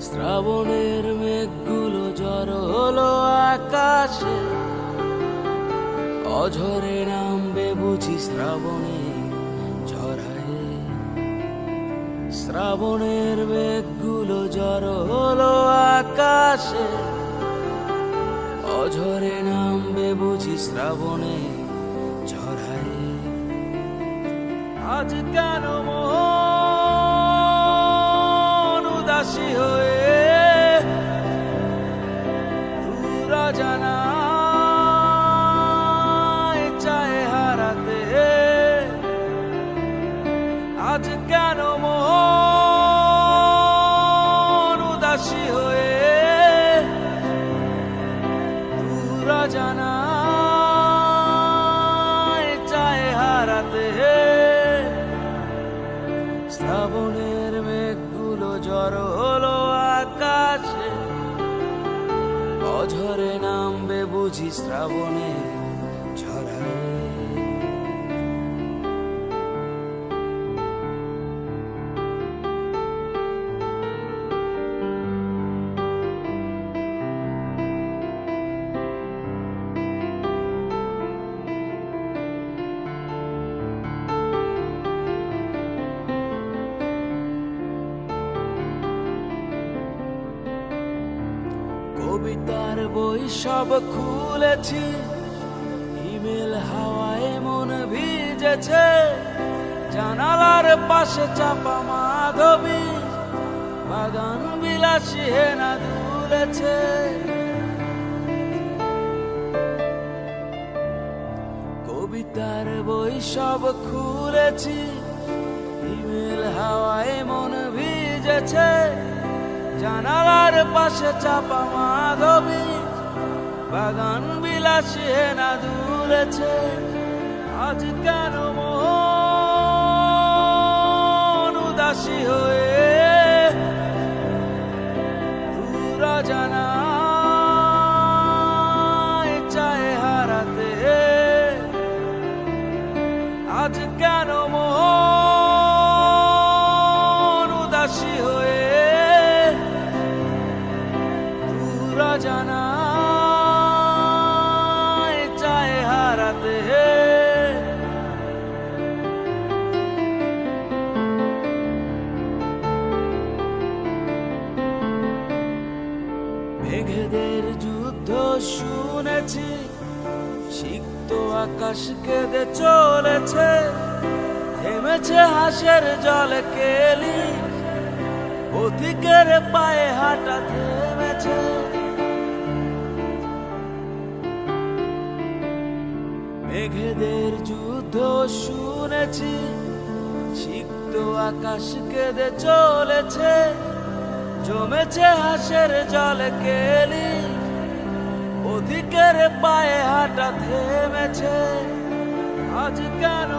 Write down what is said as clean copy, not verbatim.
শ্রাবণের মেঘগুলো জড়ো হলো আকাশে, অঝরে নামবে বুঝি শ্রাবণে ঝরায়। শ্রাবণের মেঘগুলো জড়ো হলো আকাশে, অঝরে নামবে বুঝি শ্রাবণে ঝরায়। আজ কেন মন উদাসী হয়ে দূর অজানায় চায় হারাতে? আজ কেন মন উদাসী হয়ে দূর অজানায় চায় হারাতে? শ্রাবণের মেঘগুলো জড়ো হলো আকাশে, অঝরে নামবে বুঝি শ্রাবণে ঝরায়। কবিতার বই সব খুলেছি, ইমেল হাওয়ায় মন ভিজেছে, জানালার পাশে চাপা মাধবী, বাগান বিলাসী হেনা দুলেছে। কবিতার বই সব খুলেছি, ইমেল হাওয়ায় মন ভিজেছে, জানালার পাশে চাপা মাধবী, বাগান বিলাসী হেনা দুলেছে। আজ কেন মন উদাসী হয়ে দূর অজানায় চায় হারাতে? আজ কেন মন উদাসী হয়ে দূর অজানায় চায় হারাতে? মেঘেদের যুদ্ধ শুনেছি, সিক্ত আকাশ কেঁদে চলেছে, থেমেছে হাসের জলে কেলি, পথিকের পায়ে হাঁটা থেমেছে। মেঘেদের যুদ্ধ শুনেছি, সিক্ত আকাশ কেঁদে চলেছে, জমেছে হাসের জলে কেলি, পথিকের পায়ে হাঁটা থেমেছে। আজ কেন